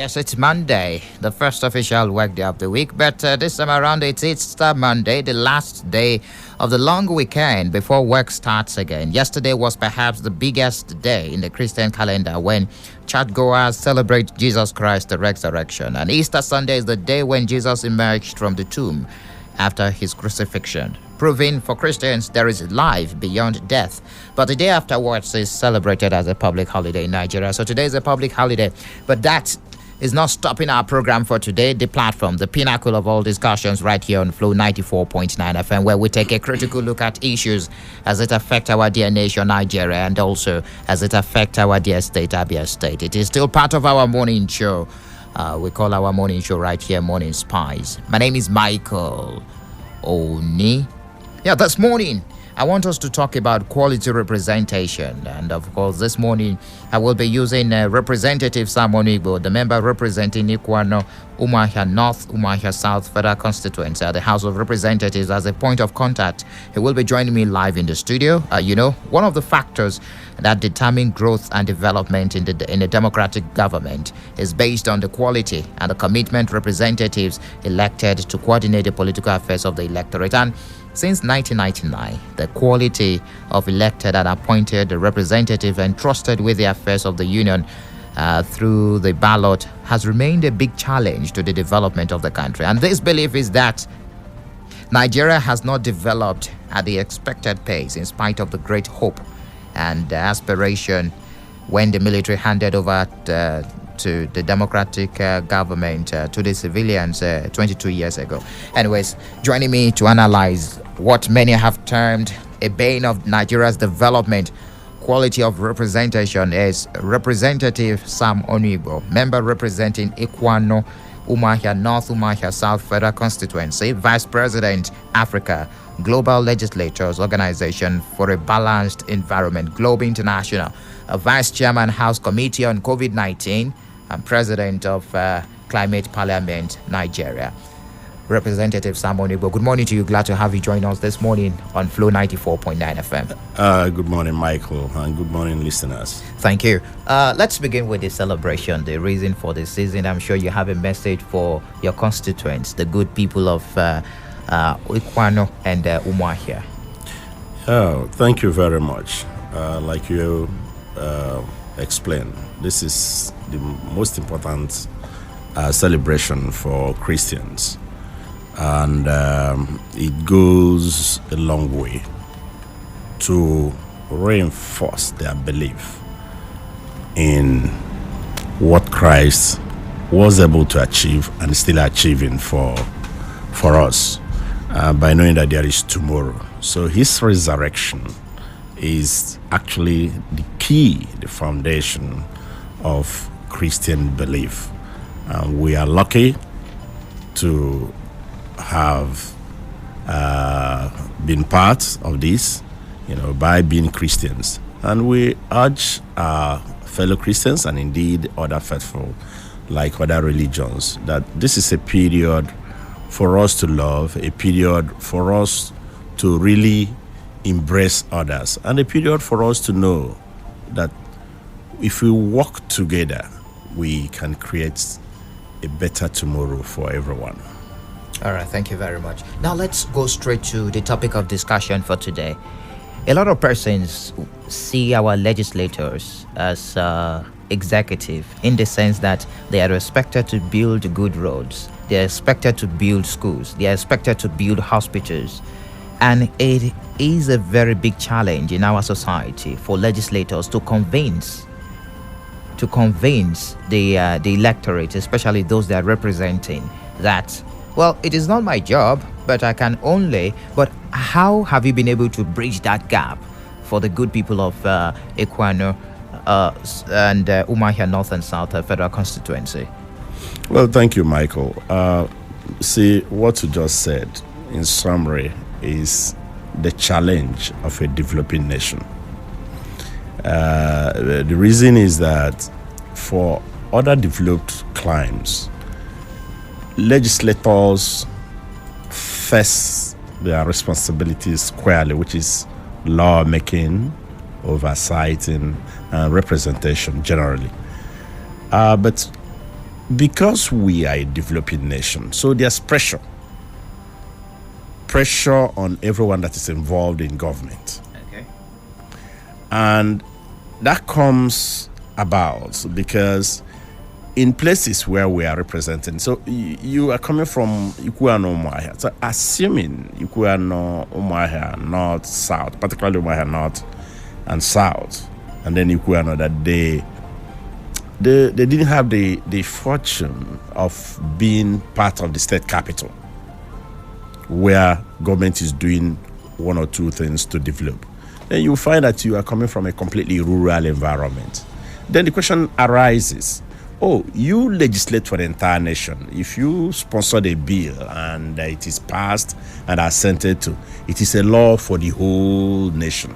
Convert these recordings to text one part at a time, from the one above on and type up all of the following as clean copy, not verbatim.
Yes, it's Monday, the first official work day of the week, but this time around it's Easter Monday, the last day of the long weekend before work starts again. Yesterday was perhaps the biggest day in the Christian calendar when churchgoers celebrate Jesus Christ, the resurrection. And Easter Sunday is the day when Jesus emerged from the tomb after his crucifixion, proving for Christians there is life beyond death. But the day afterwards is celebrated as a public holiday in Nigeria. So today is a public holiday, but that is not stopping our program for today. The platform, the pinnacle of all discussions right here on Flow 94.9 FM, where we take a critical look at issues as it affect our dear nation, Nigeria, and also as it affect our dear state, Abia State. It is still part of our morning show. We call our morning show right here Morning Spies. My name is Michael Oni. Yeah, this morning I want us to talk about quality representation. And of course, this morning I will be using Representative Sam Onuigbo, the member representing Ikwano, Umuahia North, Umuahia South Federal Constituency at the House of Representatives as a point of contact. He will be joining me live in the studio. One of the factors that determine growth and development in the democratic government is based on the quality and the commitment representatives elected to coordinate the political affairs of the electorate. And since 1999, the quality of elected and appointed representatives entrusted with the affairs of the union through the ballot has remained a big challenge to the development of the country. And this belief is that Nigeria has not developed at the expected pace in spite of the great hope and aspiration when the military handed over to the democratic government to the civilians 22 years ago. Anyways, joining me to analyze what many have termed a bane of Nigeria's development, quality of representation, is Representative Sam Onuigbo, member representing Ikwano, Umuahia North, Umuahia South Federal Constituency, Vice President, Africa, Global Legislators Organization for a Balanced Environment, Globe International, a Vice Chairman, House Committee on COVID-19, and President of Climate Parliament, Nigeria. Representative Sam Onuigbo, good morning to you. Glad to have you join us this morning on Flow 94.9 FM. Good morning, Michael, and good morning, listeners. Thank you. Let's begin with the celebration, the reason for the season. I'm sure you have a message for your constituents, the good people of Ikwano and Umuahia. Oh, thank you very much. Like you explained, this is the most important celebration for Christians. And it goes a long way to reinforce their belief in what Christ was able to achieve and still achieving for us by knowing that there is tomorrow. So his resurrection is actually the key, the foundation of Christian belief. We are lucky to have been part of this, by being Christians. And we urge our fellow Christians and indeed other faithful, like other religions, that this is a period for us to love, a period for us to really embrace others, and a period for us to know that if we work together, we can create a better tomorrow for everyone. All right, thank you very much. Now let's go straight to the topic of discussion for today. A lot of persons see our legislators as executive in the sense that they are expected to build good roads, they are expected to build schools, they are expected to build hospitals. And it is a very big challenge in our society for legislators to convince the electorate, especially those they are representing, that, well, it is not my job, but I can only. But how have you been able to bridge that gap for the good people of Ikwano and Umuahia North and South Federal Constituency? Well, thank you, Michael. See, what you just said, in summary, is the challenge of a developing nation. The reason is that for other developed climes, legislators face their responsibilities squarely, which is lawmaking, oversight, and representation generally. But because we are a developing nation, so there's pressure on everyone that is involved in government. Okay. And that comes about because in places where we are representing, so you are coming from Ikuano Umuahia. So assuming Ikuano Umuahia North, South, particularly Umuahia North and South, and then Ikuano, that they didn't have the fortune of being part of the state capital, where government is doing one or two things to develop. Then you find that you are coming from a completely rural environment. Then the question arises, you legislate for the entire nation. If you sponsor a bill and it is passed and assented to, it is a law for the whole nation.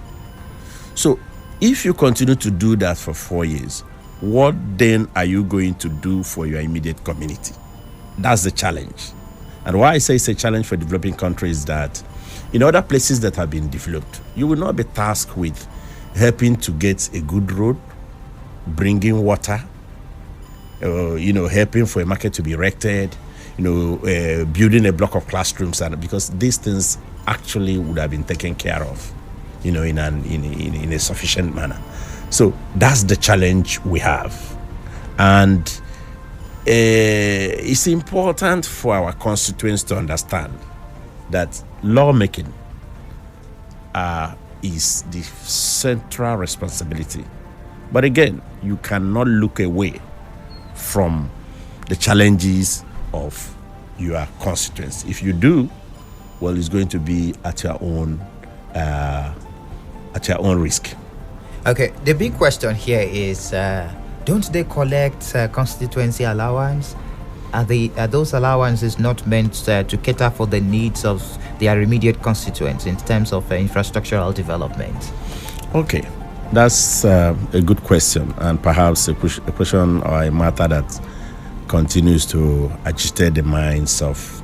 So if you continue to do that for 4 years, what then are you going to do for your immediate community? That's the challenge. And why I say it's a challenge for developing countries is that in other places that have been developed, you will not be tasked with helping to get a good road, bringing water, helping for a market to be erected, building a block of classrooms, and because these things actually would have been taken care of, in a sufficient manner. So that's the challenge we have, and it's important for our constituents to understand that lawmaking is the central responsibility. But again, you cannot look away from the challenges of your constituents. If you do, well, it's going to be at your own risk. Okay, the big question here is, don't they collect constituency allowance? Are those allowances not meant to cater for the needs of their immediate constituents in terms of infrastructural development? Okay, that's a good question, and perhaps a question or a matter that continues to agitate the minds of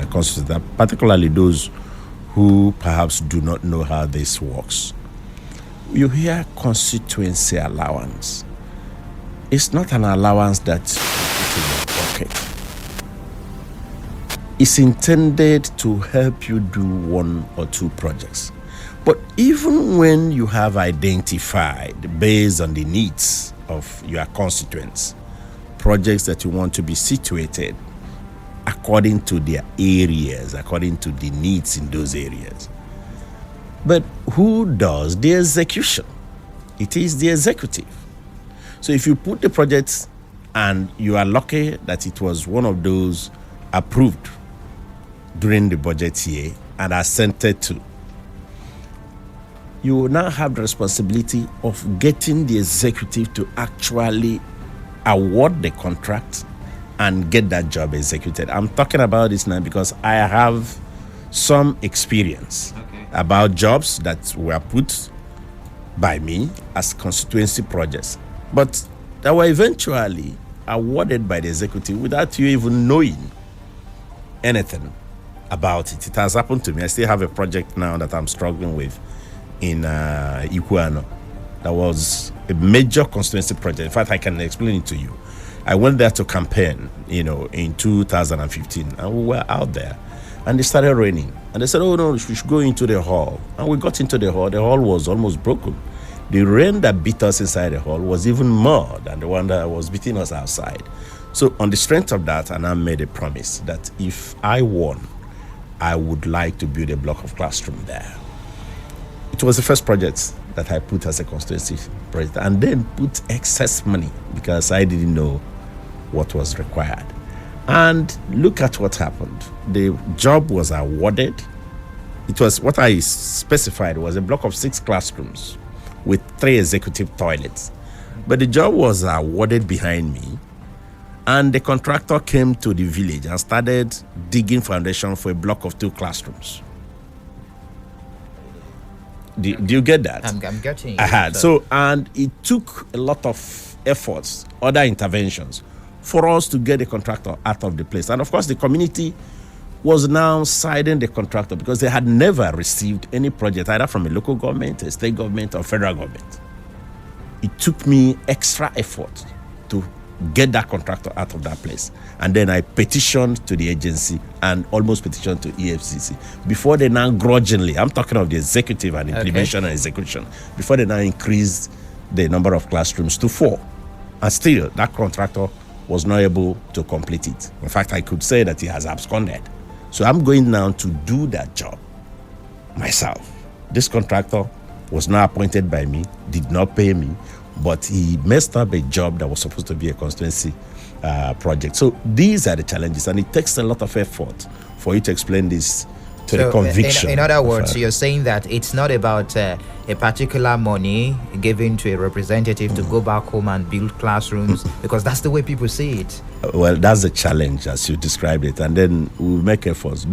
constituents, particularly those who perhaps do not know how this works. You hear constituency allowance. It's not an allowance that you put in your pocket. It's intended to help you do one or two projects. But even when you have identified, based on the needs of your constituents, projects that you want to be situated according to their areas, according to the needs in those areas. But who does the execution? It is the executive. So if you put the project and you are lucky that it was one of those approved during the budget year and assented to, you will now have the responsibility of getting the executive to actually award the contract and get that job executed. I'm talking about this now because I have some experience about jobs that were put by me as constituency projects, but that were eventually awarded by the executive without you even knowing anything about it. It has happened to me. I still have a project now that I'm struggling with in Ikuano. That was a major constituency project. In fact, I can explain it to you. I went there to campaign, in 2015, and we were out there, and it started raining. And they said, "Oh no, we should go into the hall." And we got into the hall. The hall was almost broken. The rain that beat us inside the hall was even more than the one that was beating us outside. So on the strength of that, and I made a promise that if I won, I would like to build a block of classroom there. It was the first project that I put as a constituency project, and then put excess money because I didn't know what was required. And look at what happened. The job was awarded. It was what I specified was a block of 6 classrooms with 3 executive toilets. But the job was awarded behind me, and the contractor came to the village and started digging foundation for a block of 2 classrooms. Do you get that? I'm getting it. I had. So, and it took a lot of efforts, other interventions, for us to get the contractor out of the place. And of course, the community was now siding the contractor because they had never received any project, either from a local government, a state government, or federal government. It took me extra effort to get that contractor out of that place. And then I petitioned to the agency and almost petitioned to EFCC. Before they now grudgingly, I'm talking of the executive and implementation and execution, before they now increased the number of classrooms to 4. And still, that contractor was not able to complete it. In fact, I could say that he has absconded. So I'm going now to do that job myself. This contractor was not appointed by me, did not pay me, but he messed up a job that was supposed to be a constituency project. So these are the challenges, and it takes a lot of effort for you to explain this to the conviction. In other words, you're saying that it's not about a particular money given to a representative to go back home and build classrooms, because that's the way people see it. Well, that's the challenge as you described it, and then we'll make efforts.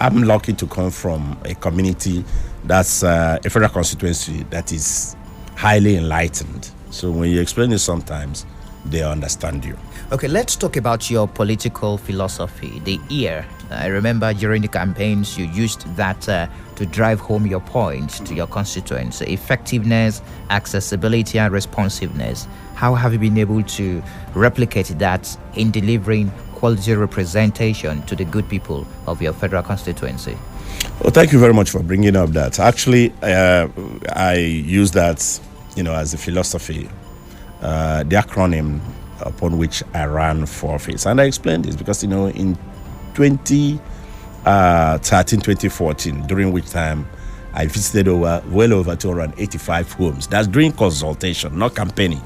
I'm lucky to come from a community that's a federal constituency that is highly enlightened. So when you explain it, sometimes they understand you. Okay, let's talk about your political philosophy, the ear. I remember during the campaigns you used that to drive home your point to your constituents: effectiveness, accessibility, and responsiveness. How have you been able to replicate that in delivering quality representation to the good people of your federal constituency? Well, thank you very much for bringing up that. Actually, I use that, as a philosophy, the acronym upon which I ran for office. And I explained this because, in 2013, 2014, during which time I visited well over 285 homes. That's during consultation, not campaigning.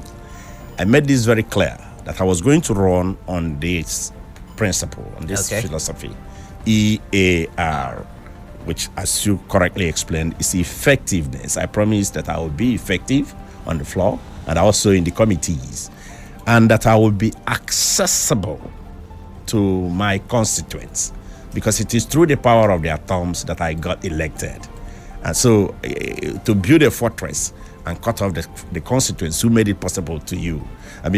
I made this very clear that I was going to run on this principle, on this philosophy, EAR, which, as you correctly explained, is effectiveness. I promised that I will be effective on the floor and also in the committees, and that I will be accessible to my constituents, because it is through the power of their thumbs that I got elected. And so to build a fortress and cut off the constituents who made it possible to you,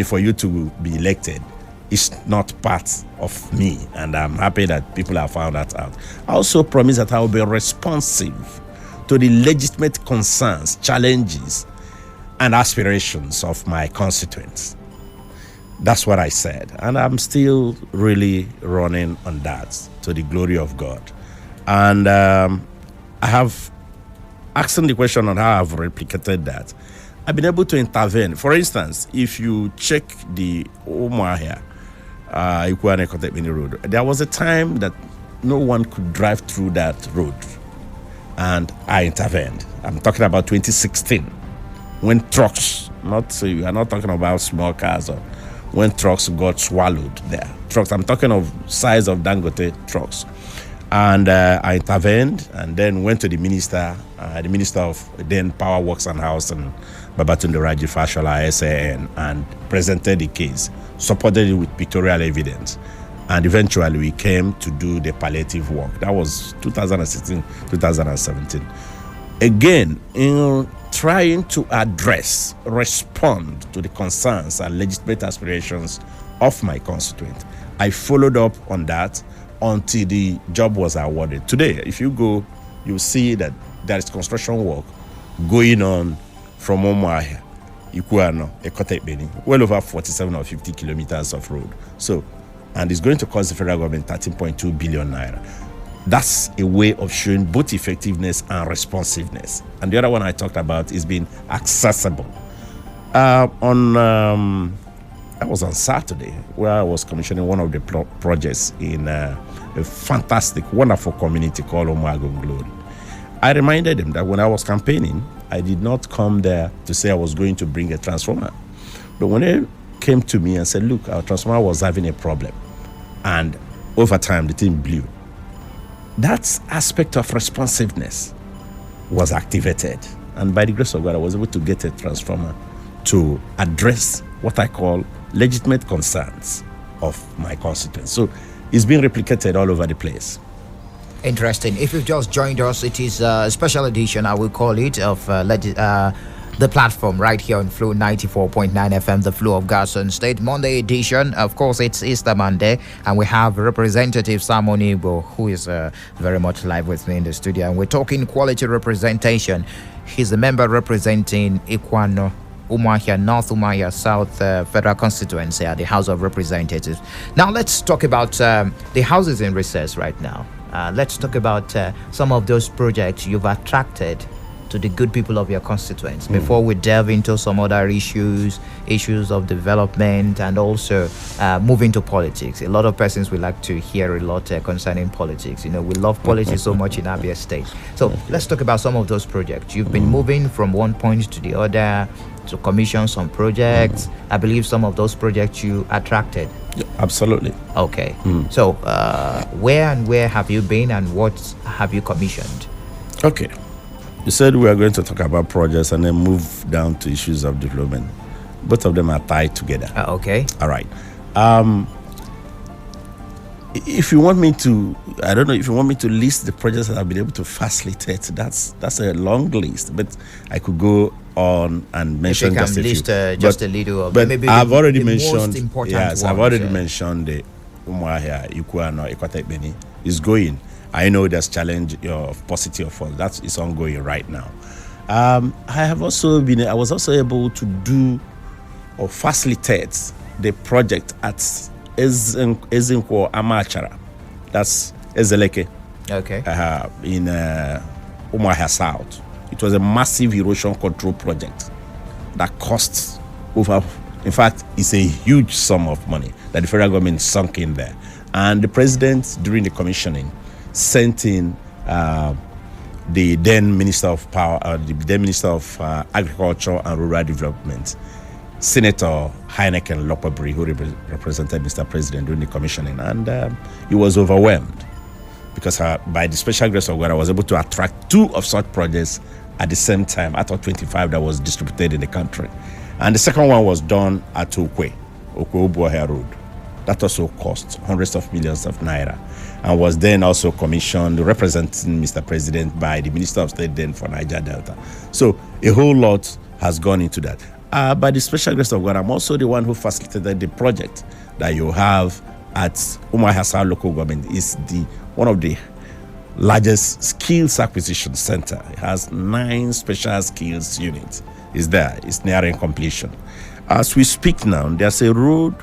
for you to be elected, is not part of me, and I'm happy that people have found that out. I also promise that I will be responsive to the legitimate concerns, challenges, and aspirations of my constituents. That's what I said, and I'm still really running on that, to the glory of God. And I have asked the question on how I've replicated that. I've been able to intervene. For instance, if you check the Umuahia, road, there was a time that no one could drive through that road, and I intervened. I'm talking about 2016, when trucks, we are not talking about small cars, or when trucks got swallowed there. Trucks, I'm talking of size of Dangote trucks. And I intervened, and then went to the minister of then Power Works and Housing, Babatunde Raji Fashola, SAN, and presented the case, supported it with pictorial evidence. And eventually we came to do the palliative work. That was 2016, 2017. Again, in trying to respond to the concerns and legitimate aspirations of my constituent, I followed up on that until the job was awarded. Today, if you go, you'll see that there is construction work going on from Omuahia, Ikuano, Ekotebeni, well over 47 or 50 kilometers of road. So, and it's going to cost the federal government 13.2 billion naira. That's a way of showing both effectiveness and responsiveness. And the other one I talked about is being accessible. I was on Saturday, where I was commissioning one of the projects in a fantastic, wonderful community called Onuigbo. I reminded them that when I was campaigning, I did not come there to say I was going to bring a transformer. But when they came to me and said, look, our transformer was having a problem, and over time the thing blew, that aspect of responsiveness was activated. And by the grace of God, I was able to get a transformer to address what I call legitimate concerns of my constituents. So it's been replicated all over the place. Interesting. If you've just joined us, it is a special edition, I will call it, of the platform right here on Flow 94.9 FM, the Flow of Garson State, Monday edition. Of course, it's Easter Monday, and we have Representative Sam Onuigbo, who is very much live with me in the studio, and we're talking quality representation. He's a member representing Ikuano, Umuahia North, Umuahia South Federal Constituency at the House of Representatives. Now let's talk about the houses in recess right now. Let's talk about some of those projects you've attracted to the good people of your constituents before we delve into some other issues of development and also move into politics. A lot of persons would like to hear a lot concerning politics. You know, we love politics so much in Abia State. So let's talk about some of those projects. You've been moving from one point to the other to commission some projects. I believe some of those projects you attracted. Yeah, absolutely. Okay. So where have you been and what have you commissioned? Okay. You said we are going to talk about projects and then move down to issues of development. Both of them are tied together. Okay. All right. If you want me to, I don't know if you want me to list the projects that I've been able to facilitate. That's a long list, but I could go on and mention just a few. Just a little of but maybe I've already the mentioned. most important Yes, ones, I've already mentioned the Umuahia, Ikuano, Ekwatekbeni is going. I know there's challenge of paucity of funds. That is ongoing right now. I was also able to do or facilitate the project at Ezinkwo Amachara. That's Ezeleke. Okay. In Umuahia South. It was a massive erosion control project that cost over, in fact, it's a huge sum of money that the federal government sunk in there. And the president, during the commissioning, sent in the then Minister of Agriculture and Rural Development, Senator Heineken Lopabri, who represented Mr. President during the commissioning, and he was overwhelmed because by the special grace of God, I was able to attract 2 of such projects at the same time out of 25 that was distributed in the country. And the second one was done at Onuigbo Road. That also cost hundreds of millions of naira, and was then also commissioned, representing Mr. President by the Minister of State then for Niger Delta. So a whole lot has gone into that. By the special grace of God, I'm also the one who facilitated the project that you have at Umuahia South local government. It's one of the largest skills acquisition center. It has 9 special skills units. It's there. It's nearing completion. As we speak now, there's a road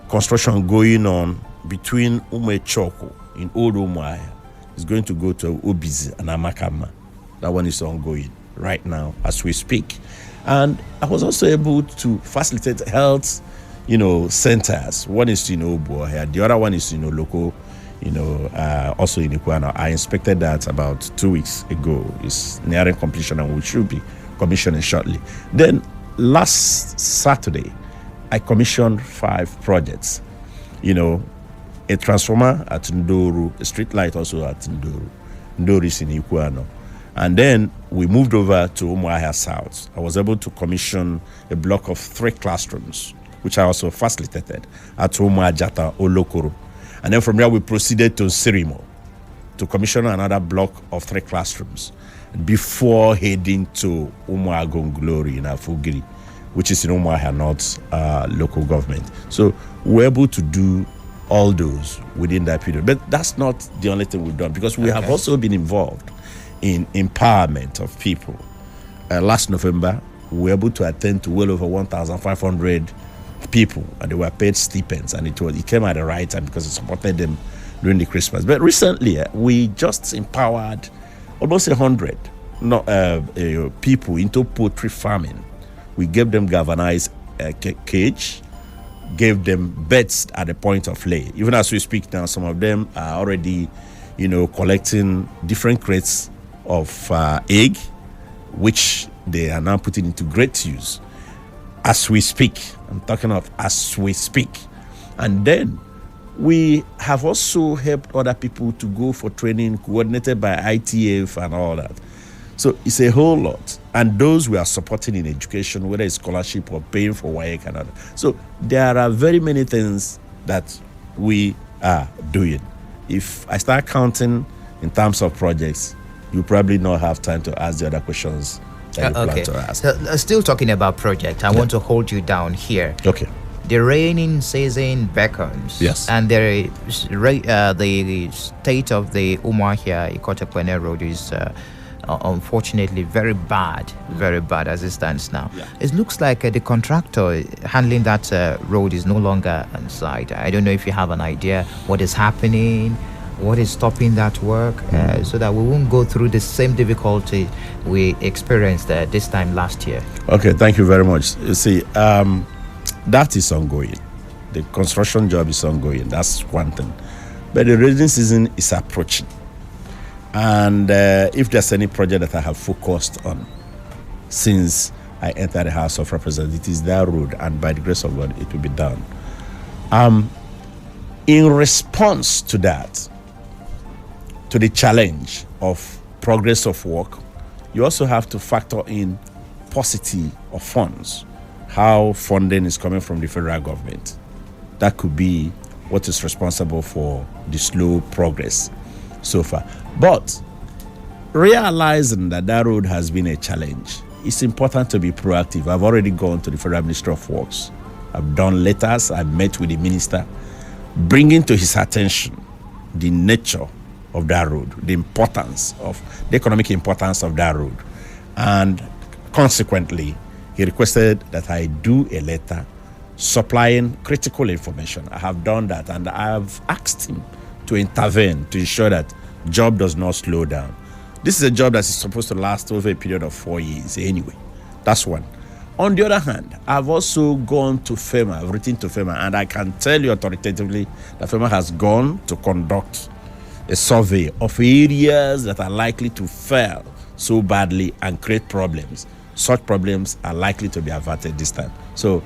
construction going on between Umechoko in Old Umuahia. It's going to go to Obizi and Amakama. That one is ongoing right now as we speak. And I was also able to facilitate health, centers. One is in Obuahia, the other one is local, also in Ikuano. I inspected that about 2 weeks ago. It's nearing completion and we should be commissioning shortly. Then last Saturday, I commissioned 5 projects. A transformer at Ndoru, a street light also at Ndoru. Ndoru is in Ikuano. And then we moved over to Umuahia South. I was able to commission a block of 3 classrooms, which I also facilitated at Umuajata Olokoro. And then from there, we proceeded to Sirimo to commission another block of 3 classrooms before heading to Umuagon Glory in Afugiri, which is in Umuahia North local government. So we're able to do all those within that period. But that's not the only thing we've done, because we have also been involved in empowerment of people. Last November, we were able to attend to well over 1,500 people, and they were paid stipends, and it came at the right time because it supported them during the Christmas. But recently, we just empowered almost 100 people into poultry farming. We gave them galvanized cage, gave them beds at the point of lay. Even as we speak now, some of them are already, collecting different crates of egg, which they are now putting into great use as we speak. I'm talking of as we speak. And then we have also helped other people to go for training coordinated by ITF and all that. So it's a whole lot. And those we are supporting in education, whether it's scholarship or paying for WAEC and other. So there are very many things that we are doing. If I start counting in terms of projects, you probably not have time to ask the other questions that you plan to ask. So, still talking about project, I want to hold you down here. Okay. The rainy season beckons. Yes. And the state of the Umuahia Ikotekpene Road is unfortunately very bad as it stands now. It looks like the contractor handling that road is no longer on site. I don't know if you have an idea what is happening, what is stopping that work, so that we won't go through the same difficulty we experienced this time last year. Okay, thank you very much. You see, that is ongoing. The construction job is ongoing. That's one thing. But the rainy season is approaching. And if there's any project that I have focused on since I entered the House of Representatives, that road, and by the grace of God, it will be done. In response to that, to the challenge of progress of work, you also have to factor in paucity of funds, how funding is coming from the federal government. That could be what is responsible for the slow progress so far. But realizing that that road has been a challenge, it's important to be proactive. I've already gone to the Federal Ministry of Works. I've done letters. I've met with the minister, bringing to his attention the nature of that road, the economic importance of that road. And consequently, he requested that I do a letter supplying critical information. I have done that, and I have asked him to intervene to ensure that job does not slow down. This is a job that is supposed to last over a period of 4 years anyway. That's one. On the other hand, I've also gone to FEMA, I've written to FEMA, and I can tell you authoritatively that FEMA has gone to conduct a survey of areas that are likely to fail so badly and create problems. Such problems are likely to be averted this time. So,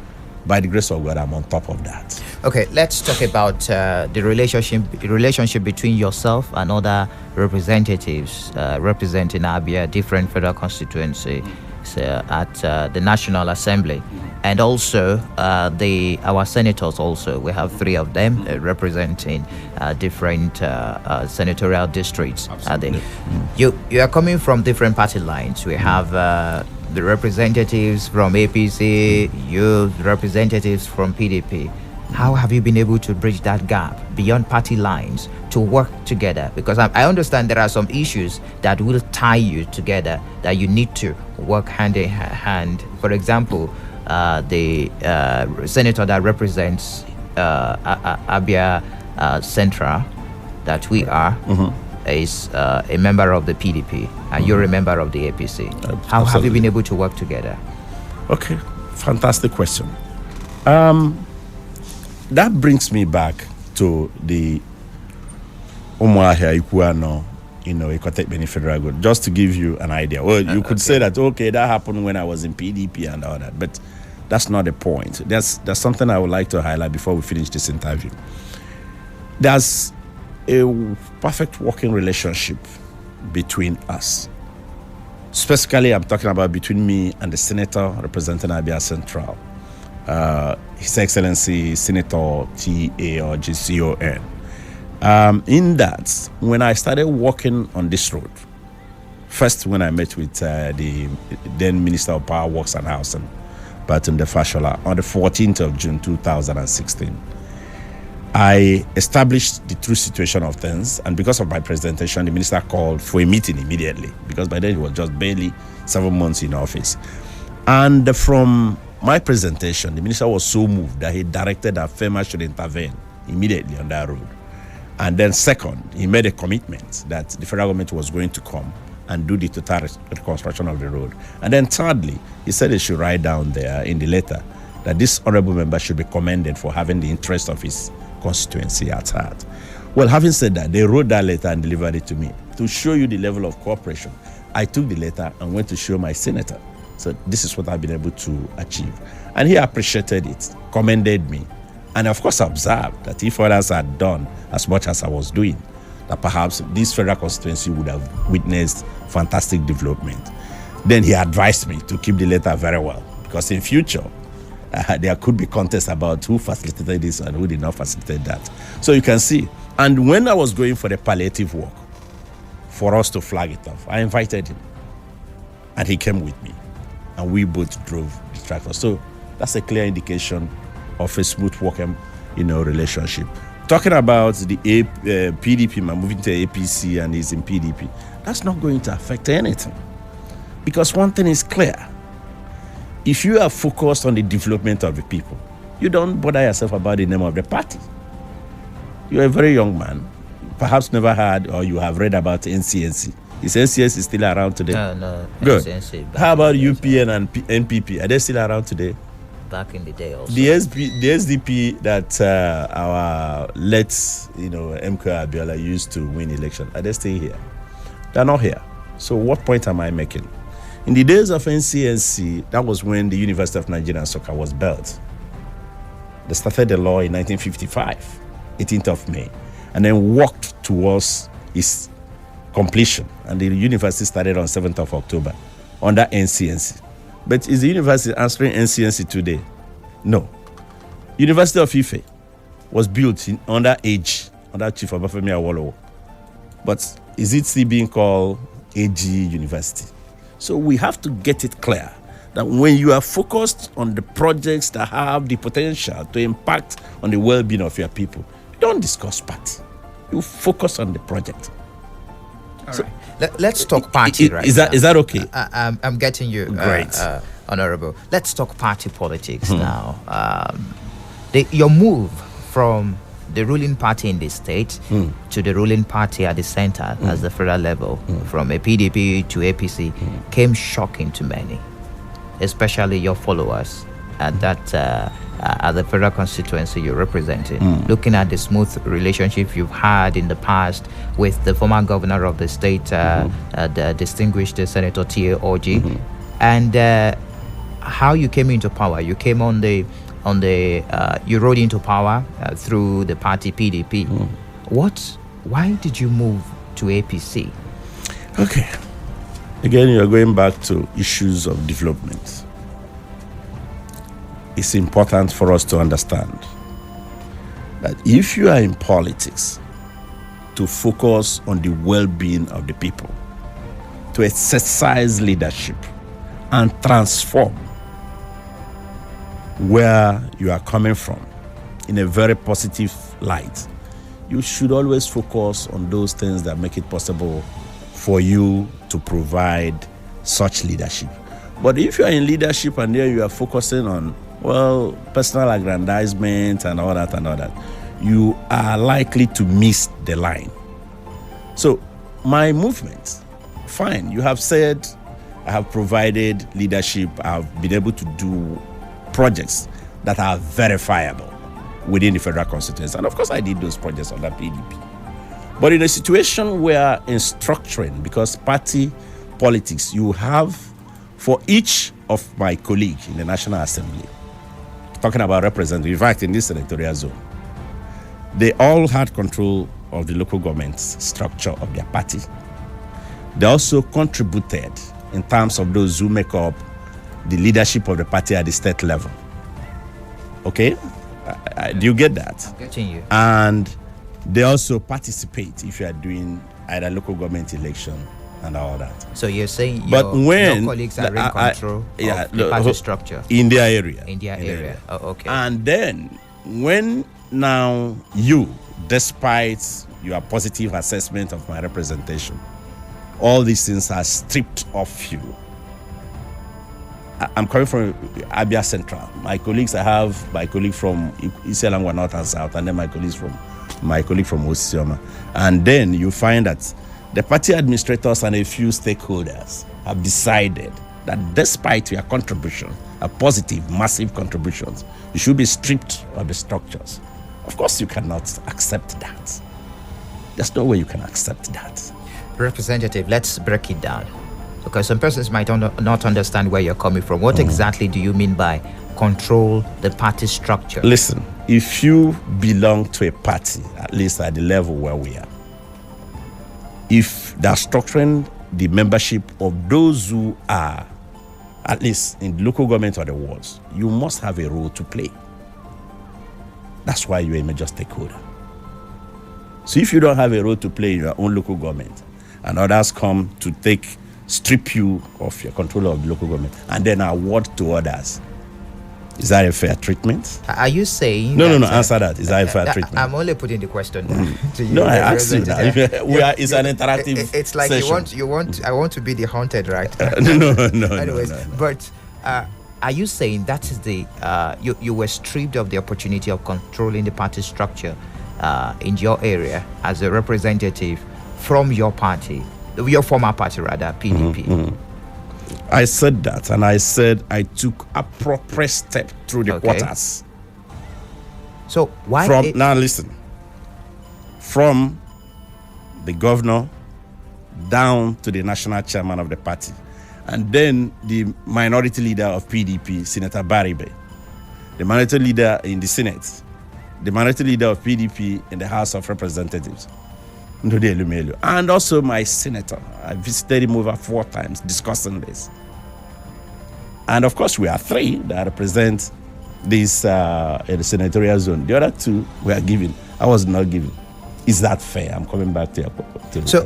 by the grace of God, I'm on top of that. Okay, let's talk about the relationship between yourself and other representatives representing Abia, different federal constituency at the National Assembly, and also our senators. Also, we have 3 of them representing different senatorial districts. You are coming from different party lines. We have the representatives from APC, you representatives from PDP. How have you been able to bridge that gap beyond party lines to work together? Because I understand there are some issues that will tie you together, that you need to work hand in hand. For example, the senator that represents Abia Central, that we are, is a member of the PDP, and you're a member of the APC. How have you been able to work together? Okay, fantastic question. That brings me back to the Umuahia Ikuano, Ecotech Beni Federal Good, just to give you an idea. Well, you could say that, okay, that happened when I was in PDP and all that, but that's not the point. There's something I would like to highlight before we finish this interview. There's a perfect working relationship between us. Specifically, I'm talking about between me and the senator representing Abia Central, His Excellency Senator T.A. or GCON. In that, when I started working on this road, first when I met with the then Minister of Power, Works and Housing, Batunde Fashola, on the 14th of June 2016, I established the true situation of things, and because of my presentation, the minister called for a meeting immediately, because by then he was just barely 7 months in office. And from my presentation, the minister was so moved that he directed that FEMA should intervene immediately on that road. And then second, he made a commitment that the federal government was going to come and do the total reconstruction of the road. And then thirdly, he said he should write down there in the letter that this honorable member should be commended for having the interest of his constituency at heart. Well, having said that, they wrote that letter and delivered it to me. To show you the level of cooperation, I took the letter and went to show my senator. So this is what I've been able to achieve. And he appreciated it, commended me, and of course observed that if others had done as much as I was doing, that perhaps this federal constituency would have witnessed fantastic development. Then he advised me to keep the letter very well, because in future, there could be contests about who facilitated this and who did not facilitate that. So you can see. And when I was going for the palliative work, for us to flag it off, I invited him. And he came with me. And we both drove the tractor. So that's a clear indication of a smooth working, relationship. talking about the PDP man moving to APC and he's in PDP, that's not going to affect anything. Because one thing is clear. If you are focused on the development of the people, you don't bother yourself about the name of the party. You're a very young man, perhaps never heard or you have read about NCNC. Is NCNC still around today? No. Good. NCNC How about UPN and NPP? Are they still around today? Back in the day also. The SDP that our late, MK Abiola used to win election, are they still here? They're not here. So what point am I making? In the days of NCNC, that was when the University of Nigeria and Soccer was built. They started the law in 1955, 18th of May, and then worked towards its completion. And the university started on 7th of October under NCNC. But is the university answering NCNC today? No. University of Ife was built under AG, under Chief Obafemi Awolowo. But is it still being called AG University? So we have to get it clear that when you are focused on the projects that have the potential to impact on the well-being of your people, you don't discuss party. You focus on the project. All right. Let's talk party right now. Is that okay? I'm getting you. Great. Honorable. Let's talk party politics now. Your move from the ruling party in the state to the ruling party at the center at the federal level, from a PDP to APC, came shocking to many, especially your followers at that at the federal constituency you're representing. Looking at the smooth relationship you've had in the past with the former governor of the state, the distinguished Senator T.A. Orji, and how you came into power. You came you rode into power through the party PDP. Why did you move to APC? Okay. Again, you're going back to issues of development. It's important for us to understand that if you are in politics, to focus on the well-being of the people, to exercise leadership and transform where you are coming from in a very positive light, you should always focus on those things that make it possible for you to provide such leadership. But if you are in leadership and there you are focusing on, personal aggrandizement and all that, you are likely to miss the line. So my movement, fine, you have said I have provided leadership, I've been able to do projects that are verifiable within the federal constituency. And of course I did those projects under PDP. But in a situation where in structuring, because party politics, you have for each of my colleagues in the National Assembly, talking about representatives, in fact in this senatorial zone, they all had control of the local government structure of their party. They also contributed in terms of those who make up the leadership of the party at the state level. Okay? Do you get that? I'm getting you. And they also participate if you are doing either local government election and all that. So you're saying your colleagues are in control of the party structure? In their area. In their area. Oh, okay. And then when now you, despite your positive assessment of my representation, all these things are stripped off you. I'm coming from Abia Central. My colleagues, I have my colleague from Isialangwa North and South, and then my colleague from Osisioma. And then you find that the party administrators and a few stakeholders have decided that despite your contribution, a positive, massive contributions, you should be stripped of the structures. Of course, you cannot accept that. There's no way you can accept that. Representative, let's break it down. Because some persons might not understand where you're coming from. What exactly do you mean by control the party structure? Listen, if you belong to a party, at least at the level where we are, if they're structuring the membership of those who are, at least in the local government or the wards, you must have a role to play. That's why you're a major stakeholder. So if you don't have a role to play in your own local government, and others come to strip you of your control of the local government and then award to others, Is that a fair treatment? Are you saying? No, answer that. Is that a fair treatment? I'm only putting the question to you. No, I asked you that. It's an interactive. It's like session. I want to be the haunted, right? No. Anyways, no. but are you saying that is the you were stripped of the opportunity of controlling the party structure in your area as a representative from your party, your former party rather, PDP? I said that, and I said I took appropriate step through the quarters. So why? Now listen. From the governor down to the national chairman of the party, and then the minority leader of PDP, Senator Baribe, the minority leader in the Senate, the minority leader of PDP in the House of Representatives, Ndudi Elumelu, and also my senator. I visited him over 4 times discussing this. And of course, we are 3 that represent this in the senatorial zone. The other 2 were given. I was not given. Is that fair? I'm coming back to your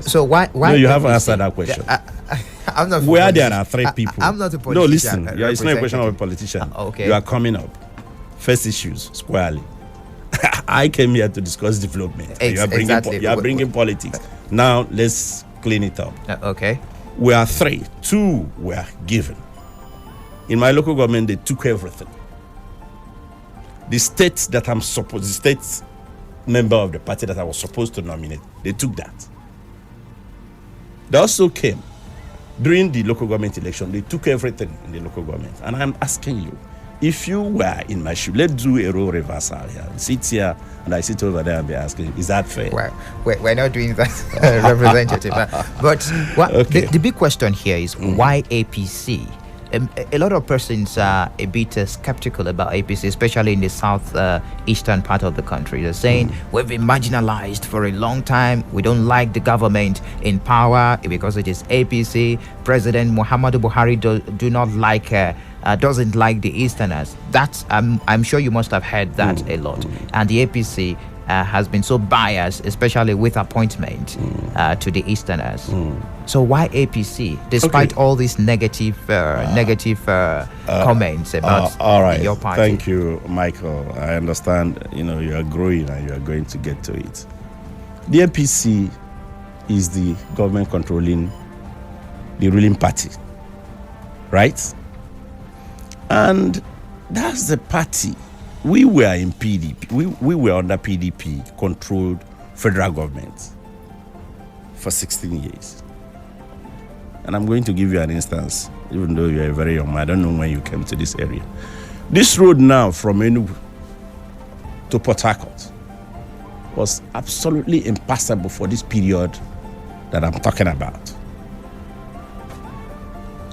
So why? No, you haven't answered that question. I'm not. Where there are 3 people. I'm not a politician. No, listen. It's not a question of a politician. Okay. You are coming up. First issues squarely. I came here to discuss development. You are bringing politics. Now let's clean it up. Okay. We are 3. 2 were given. In my local government, they took everything. The state member of the party that I was supposed to nominate, they took that. They also came during the local government election. They took everything in the local government. And I'm asking you, if you were in my shoe, let's do a role reversal here. Sit here and I sit over there and be asking, is that fair? Well, we're not doing that, representative. But the big question here is why APC? A lot of persons are a bit skeptical about APC, especially in the south eastern part of the country. They're saying we've been marginalized for a long time. We don't like the government in power because it is APC. President Muhammadu Buhari doesn't like the Easterners. That's I'm sure you must have heard that a lot. And the APC has been so biased, especially with appointment to the Easterners. So why APC, despite all these negative comments about your party? Thank you, Michael. I understand. You are growing and you are going to get to it. The APC is the government controlling the ruling party, right? And that's the party. We were in PDP. We were under PDP-controlled federal government for 16 years. And I'm going to give you an instance, even though you're very young. I don't know when you came to this area. This road now from Enugu to Port Harcourt was absolutely impassable for this period that I'm talking about.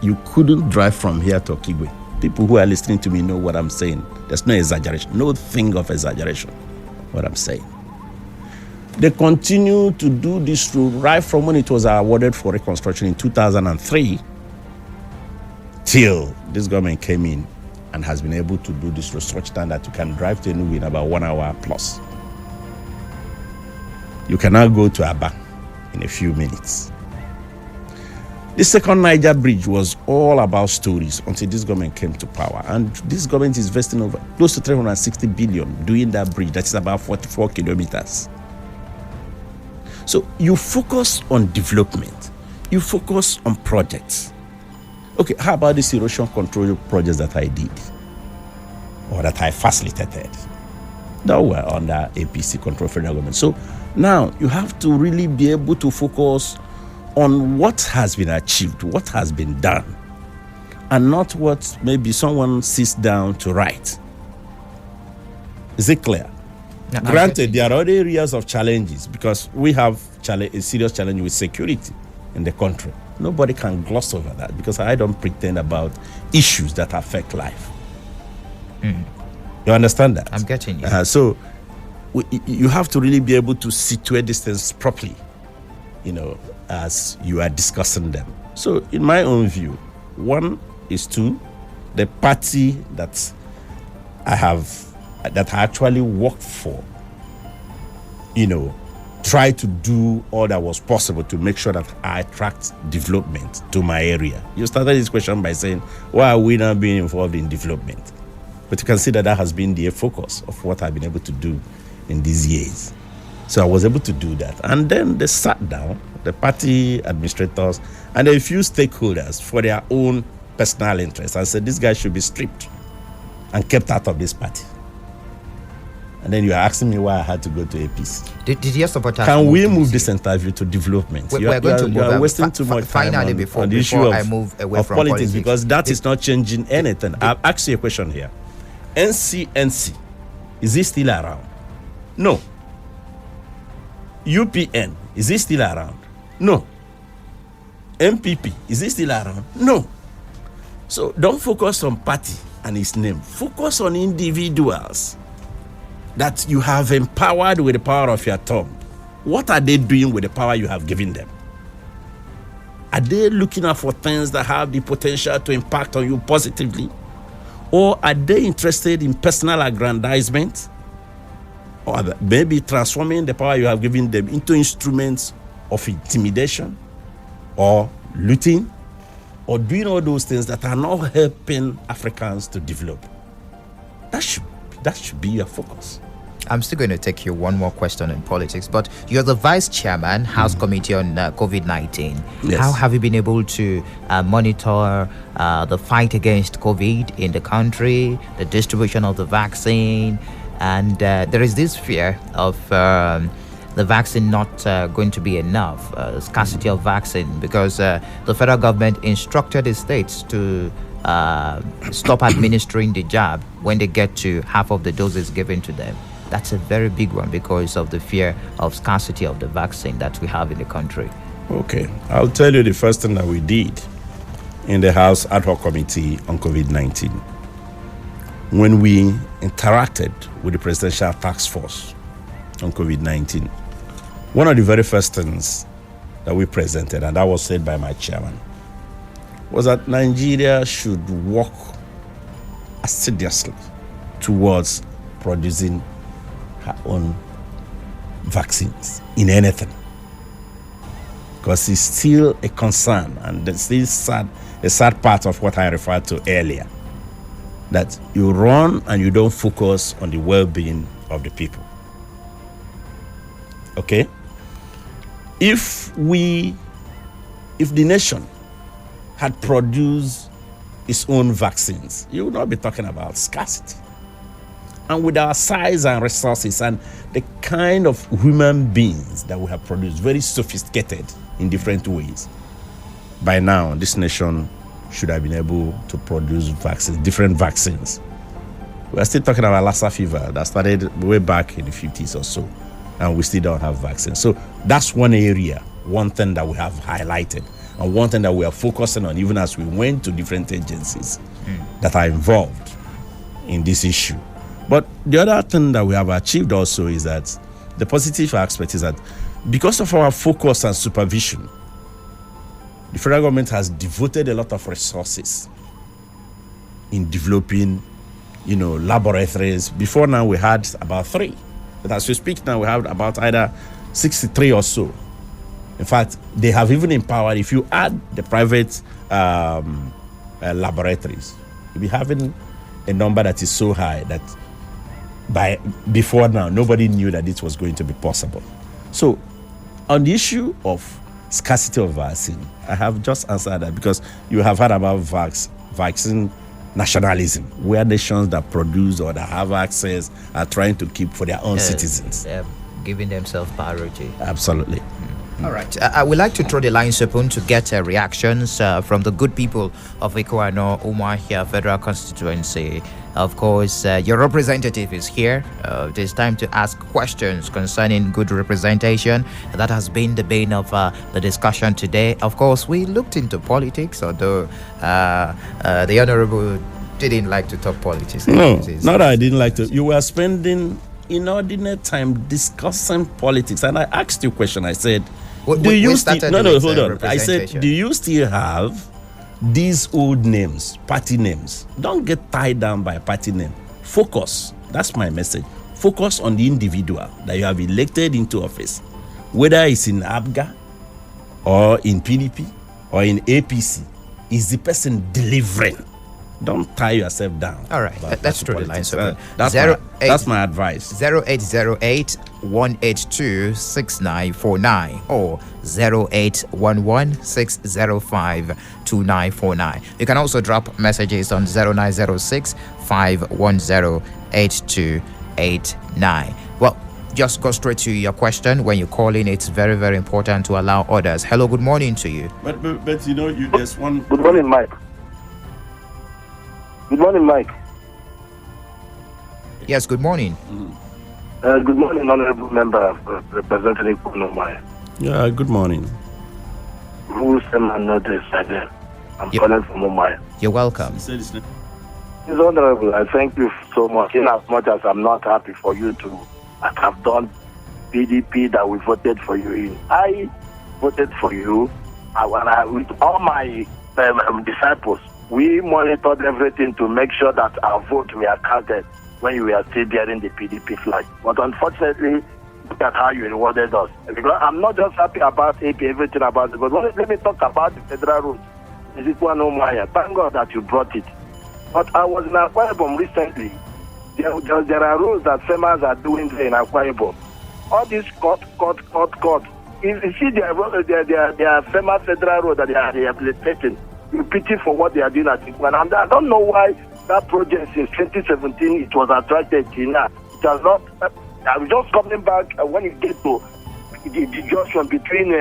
You couldn't drive from here to Okigwe. People who are listening to me know what I'm saying. There's no exaggeration, no thing of exaggeration, what I'm saying. They continue to do this road right from when it was awarded for reconstruction in 2003 till this government came in and has been able to do this road such that you can drive to Enugu in about 1 hour plus. You can now go to Aba in a few minutes. The second Niger bridge was all about stories until this government came to power. And this government is investing over close to 360 billion doing that bridge. That is about 44 kilometers. So you focus on development. You focus on projects. Okay, how about this erosion control projects that I did or that I facilitated? That were under APC control federal government. So now you have to really be able to focus on what has been achieved, what has been done, and not what maybe someone sits down to write. Is it clear? No, granted, there are other areas of challenges because we have a serious challenge with security in the country. Nobody can gloss over that because I don't pretend about issues that affect life. You understand that? I'm getting you. So you have to really be able to situate these things properly, as you are discussing them. So in my own view, 1 is 2, the party that I actually worked for, try to do all that was possible to make sure that I attract development to my area. You started this question by saying, why are we not being involved in development? But you can see that has been the focus of what I've been able to do in these years. So I was able to do that. And then they sat down, the party administrators and a few stakeholders for their own personal interests and said, this guy should be stripped and kept out of this party. And then you are asking me why I had to go to APC. Did your supporters Can we move this interview to development? We're going to move. You are wasting too much time finally, before I move away from politics, because that is not changing anything. I'll ask you a question here. NCNC, is it still around? No. UPN, is it still around? No. MPP, is it still around? No. So don't focus on party and its name. Focus on individuals that you have empowered with the power of your tongue. What are they doing with the power you have given them? Are they looking out for things that have the potential to impact on you positively? Or are they interested in personal aggrandizement? Or maybe transforming the power you have given them into instruments of intimidation or looting or doing all those things that are not helping Africans to develop? That should be your focus. I'm still going to take you one more question in politics, but you're the vice chairman, House Committee on COVID-19. Yes. How have you been able to monitor the fight against COVID in the country, the distribution of the vaccine? And there is this fear of the vaccine not going to be enough, scarcity of vaccine, because the federal government instructed the states to stop administering the jab when they get to half of the doses given to them. That's a very big one because of the fear of scarcity of the vaccine that we have in the country. Okay, I'll tell you the first thing that we did in the House Ad Hoc Committee on COVID-19. When we interacted with the Presidential Task Force on COVID-19, one of the very first things that we presented, and that was said by my chairman, was that Nigeria should work assiduously towards producing her own vaccines in anything. Because it's still a concern, and it's still a sad part of what I referred to earlier, that you run and you don't focus on the well-being of the people. Okay? If the nation had produced its own vaccines, you would not be talking about scarcity. And with our size and resources and the kind of human beings that we have produced, very sophisticated in different ways, by now this nation should have been able to produce vaccines, different vaccines. We are still talking about Lassa fever that started way back in the 50s or so, and we still don't have vaccines. So that's one area, one thing that we have highlighted, and one thing that we are focusing on even as we went to different agencies that are involved in this issue. But the other thing that we have achieved also is that the positive aspect is that because of our focus and supervision, the federal government has devoted a lot of resources in developing, laboratories. Before now, we had about 3. But as we speak now, we have about either 63 or so. In fact, they have even empowered, if you add the private laboratories, you'll be having a number that is so high that before now, nobody knew that it was going to be possible. So, on the issue of scarcity of vaccine, I have just answered that because you have heard about vaccine nationalism, where nations that produce or that have access are trying to keep for their own citizens. Giving themselves priority. Absolutely. All right. I would like to throw the lines open to get reactions from the good people of Ikoano Umuahia Federal Constituency. Of course, your representative is here. It is time to ask questions concerning good representation. That has been the bane of the discussion today. Of course, we looked into politics, although the Honorable didn't like to talk politics. No, not that I didn't like to. You were spending inordinate time discussing politics. And I asked you a question. I said, hold on. I said, do you still have these old names, party names? Don't get tied down by a party name. Focus. That's my message. Focus on the individual that you have elected into office. Whether it's in ABGA or in PDP or in APC, is the person delivering Don't tie yourself down. All right, let's throw the lines open. That's my advice. 0808 182 6949 or 0811 605 2949. You can also drop messages on 0906 510 8289. Well, just go straight to your question. When you call in, it's very, very important to allow others. Hello, good morning to you. But you know, there's one. Good morning, Mike. Good morning, Mike. Yes, good morning. Good morning, honorable member representing Onuigbo. Yeah, good morning. Who's the man not decided? I'm calling from Mumbai. You're welcome. It's honorable. I thank you so much. In as much as I'm not happy for you to have done PDP that we voted for you in. I voted for you with all my disciples. We monitored everything to make sure that our vote were counted when you were still bearing the PDP flag. But unfortunately, look at how you rewarded us. Because I'm not just happy about AP, everything about it, but let me talk about the federal rules. Is it one no more? Thank God that you brought it. But I was in Akwa Ibom recently. There are rules that FEMAs are doing there in Akwa Ibom. All these court. You see their FEMA federal road that they are rehabilitating. You pity for what they are doing at Ikwan. And I don't know why that project since 2017 it was attracted to now. It has not. I was just coming back when you get to the junction between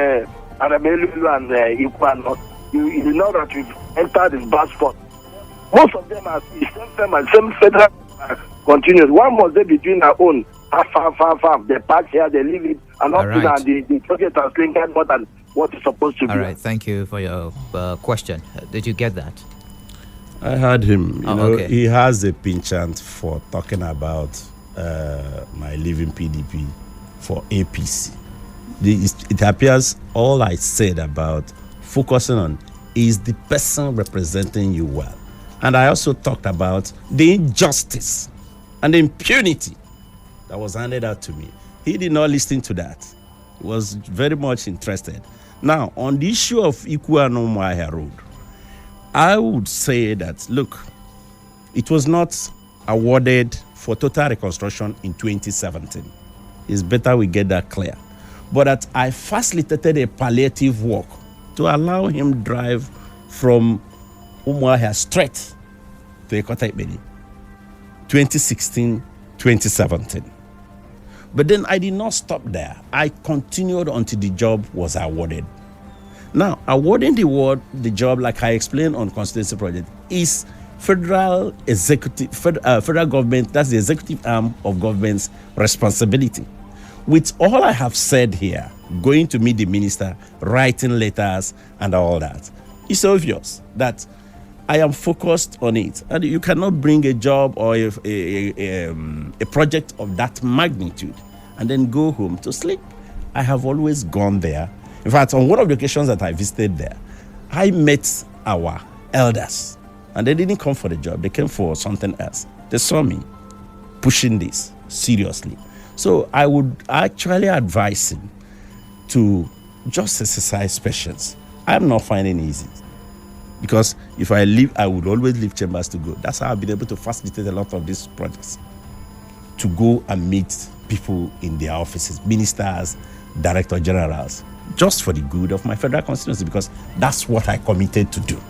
Aramelu and Ikwan. You know that you've entered this bad spot. Most of them are same federal continuous. One must be between our own. Half. They park here, they leave it, and up to that, the project has linked more than what is supposed to be. All right, thank you for your question. Did you get that? I heard him. Okay. He has a penchant for talking about my leaving PDP for APC. It appears all I said about focusing on is the person representing you well. And I also talked about the injustice and the impunity that was handed out to me. He did not listen to that. He was very much interested. Now, on the issue of Ikwa-Nomuahia Road, I would say that, look, it was not awarded for total reconstruction in 2017. It's better we get that clear. But that I facilitated a palliative work to allow him drive from Umuahia straight to Ekota Ikpeni, 2016, 2017. But then I did not stop there. I continued until the job was awarded. Now, awarding the job, like I explained on Constituency project, is federal government, that's the executive arm of government's responsibility. With all I have said here, going to meet the minister, writing letters and all that, it's obvious that I am focused on it. And you cannot bring a job or a project of that magnitude and then go home to sleep. I have always gone there. In fact, on one of the occasions that I visited there, I met our elders. And they didn't come for the job. They came for something else. They saw me pushing this seriously. So I would actually advise him to just exercise patience. I'm not finding it easy. Because if I leave, I would always leave chambers to go. That's how I've been able to facilitate a lot of these projects. To go and meet people in their offices, ministers, director generals, just for the good of my federal constituency, because that's what I committed to do.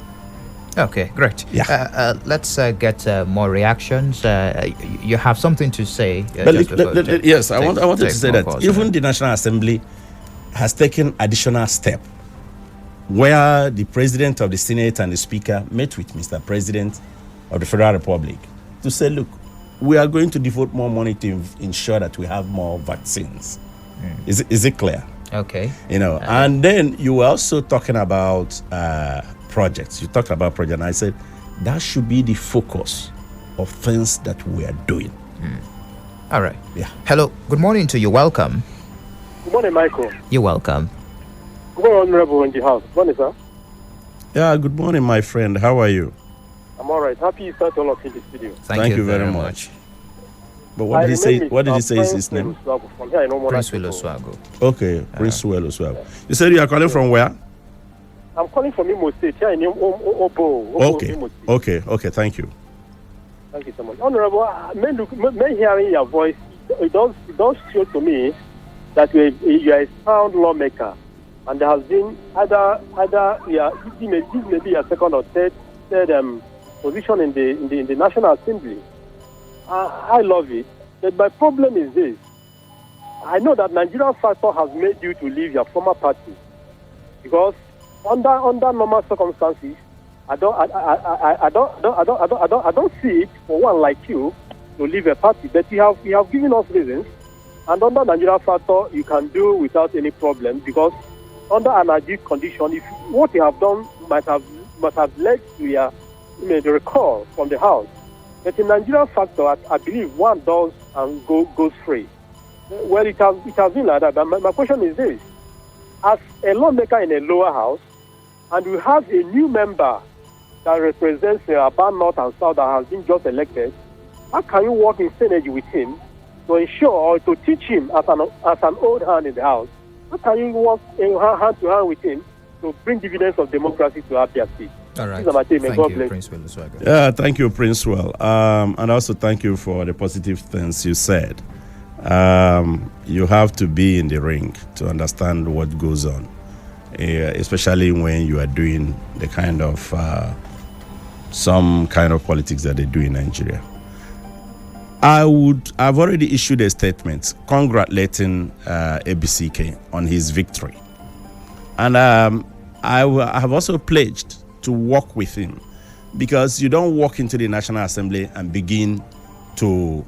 Okay, great. Yeah. Let's get more reactions. You have something to say. Yes, I wanted to say that even the National Assembly has taken additional step where the President of the Senate and the Speaker met with Mr. President of the Federal Republic to say, look, we are going to devote more money to ensure that we have more vaccines. Is it clear? Okay. And then you were also talking about projects. You talked about projects, and I said that should be the focus of things that we are doing. All right. Yeah. Hello. Good morning to you. Welcome. Good morning, Michael. You're welcome. Good morning, Honorable in the house. Good morning, sir. Yeah, good morning, my friend. How are you? I'm all right. Happy Easter to all of you in the studio. Thank you very much. But what did he say? What did he say is his name? From here, Prince Wiloswago. Okay, Prince Wiloswago. You said you are calling from where? I'm calling from Imo State. Here in Obo. Okay. Imo State. Okay. Thank you. Thank you so much. Honorable, men hearing your voice, it does show to me that you are a sound lawmaker, and there has been this may be a second or third position in the National Assembly. I love it, but my problem is this: I know that Nigerian factor has made you to leave your former party because under normal circumstances, I don't see it for one like you to leave a party, but you have given us reasons. And under Nigerian factor, you can do without any problem because under an ideal condition, if what you have done must have led to the recall from the House. But in Nigerian factor, I believe one does and goes free. Well, it has been like that. But my question is this: as a lawmaker in a lower house, and we have a new member that represents Aba North and South that has been just elected, how can you work in synergy with him to ensure or to teach him as an old hand in the house? How can you work hand to hand with him to bring dividends of democracy to Abia State? All right. Thank you, Prince Will. Yeah, thank you, Prince Will. And also thank you for the positive things you said. You have to be in the ring to understand what goes on, especially when you are doing the kind of some kind of politics that they do in Nigeria. I've already issued a statement congratulating ABCK on his victory. And I have also pledged to work with him, because you don't walk into the National Assembly and begin to,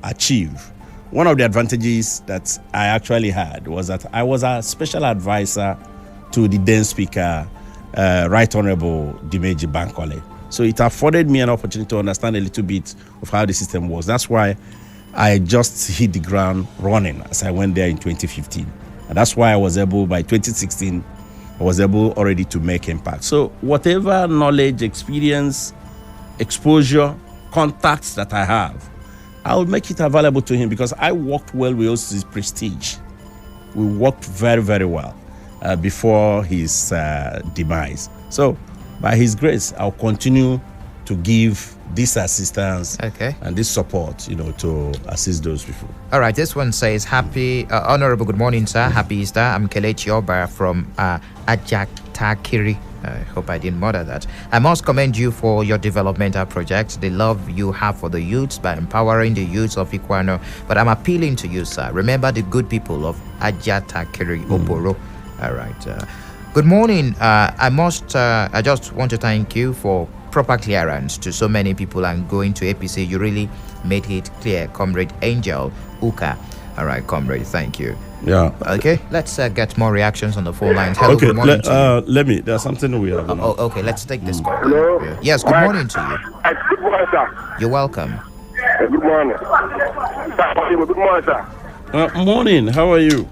achieve. One of the advantages that I actually had was that I was a special advisor to the then Speaker, Right Honorable Dimeji Bankole. So it afforded me an opportunity to understand a little bit of how the system was. That's why I just hit the ground running as I went there in 2015. And that's why I was able, by 2016, I was able already to make impact. So whatever knowledge, experience, exposure, contacts that I have, I will make it available to him, because I worked well with his Prestige. We worked very, very well before his demise. So by his grace, I'll continue to give this assistance and this support, to assist those people. All right, this one says, Honorable, good morning, sir. Happy Easter. I'm Kelechi Oba from Ajatakiri. I hope I didn't murder that. I must commend you for your developmental projects, the love you have for the youths by empowering the youths of Ikwano. But I'm appealing to you, sir. Remember the good people of Ajatakiri, Oboro. All right. Good morning. I just want to thank you for proper clearance to so many people and going to APC. You really made it clear, Comrade Angel Uka. All right, Comrade, thank you. Yeah. Okay, let's get more reactions on the phone lines. Hello, okay, good morning to you. There's something we have. Okay, let's take this call. Hello? Yeah. Yes, good morning to you. Good morning, sir. You're welcome. Good morning. Good morning, sir. Morning, how are you?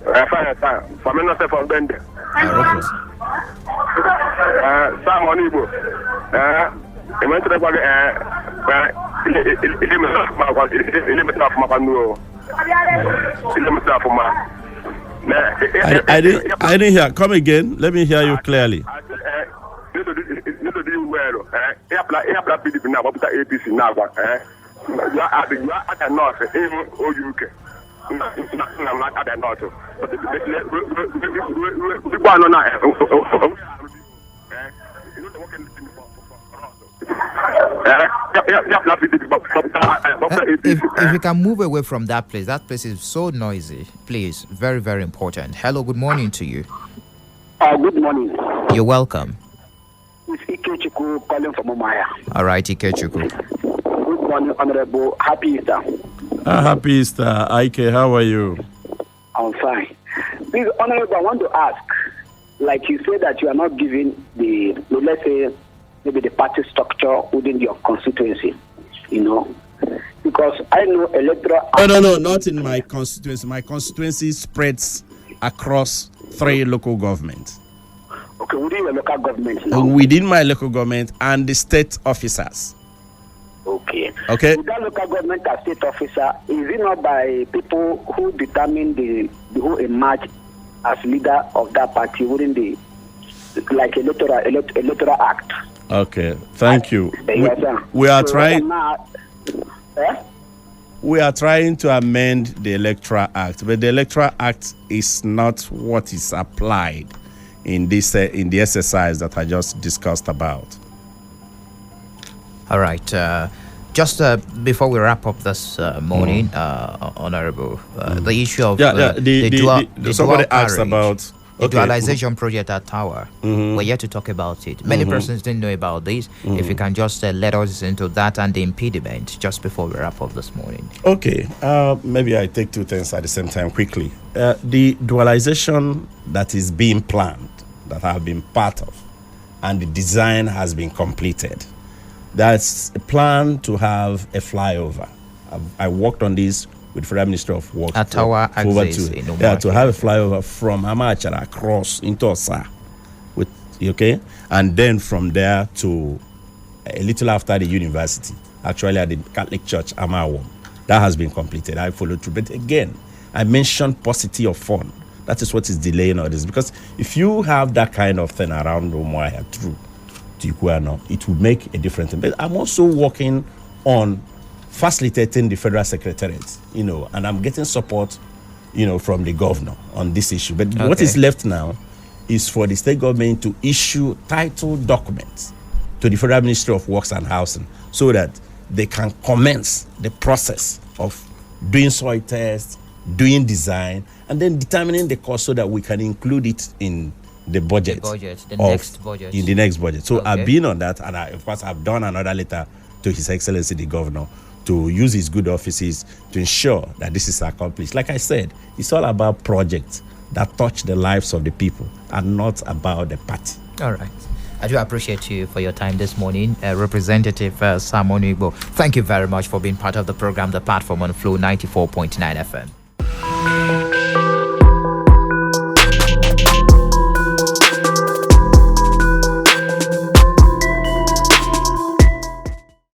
Fine, sir. From Innocent from Bende. Sam Onuigbo. I went to the I didn't hear. Come again. Let me hear you clearly. If you can move away from that place is so noisy. Please, very, very important. Hello, good morning to you. Good morning. You're welcome. It's Ikechuku calling from Omaya. All right, Ikechuku. Good morning, Honorable. Happy Easter. Happy Easter. Ike, how are you? I'm fine. Please, Honorable, I want to ask, like you said that you are not giving let's say, maybe the party structure within your constituency, because I know electoral... No, not in my constituency. My constituency spreads across 3 local governments. Okay, within your local government now? Within my local government and the state officers. Okay. With that local government and state officer, is it not by people who determine who emerge as leader of that party within the like electoral act. Okay, thank you. Yes, sir. We are So trying. now, We are trying to amend the Electoral Act, but the Electoral Act is not what is applied in this in the exercise that I just discussed about. All right. Just before we wrap up this morning, Honorable, the issue of somebody asked about the dualization project at Tower. We're yet to talk about it. Many persons didn't know about this. If you can just let us into that and the impediment just before we wrap up this morning. Okay, maybe I take two things at the same time quickly. The dualization that is being planned, that I have been part of, and the design has been completed. That's a plan to have a flyover. I worked on this with Federal Ministry of Works at Tower access to have a flyover from Amachara across into Osa, and then from there to a little after the university, actually at the Catholic Church Amawam. That has been completed. I followed through, but again, I mentioned paucity of fund. That is what is delaying all this, because if you have that kind of thing around Umuahia through to Ikuano, it will make a difference. But I'm also working on facilitating the federal secretariat, and I'm getting support, from the governor on this issue. But what is left now is for the state government to issue title documents to the Federal Ministry of Works and Housing so that they can commence the process of doing soil tests, doing design, and then determining the cost so that we can include it in the budget. Next budget. In the next budget. So I've been on that, and of course I've done another letter to His Excellency the Governor to use his good offices to ensure that this is accomplished. Like I said, it's all about projects that touch the lives of the people and not about the party. All right. I do appreciate you for your time this morning. Representative Sam Onuigbo, thank you very much for being part of the program, The Platform on Flow 94.9 FM.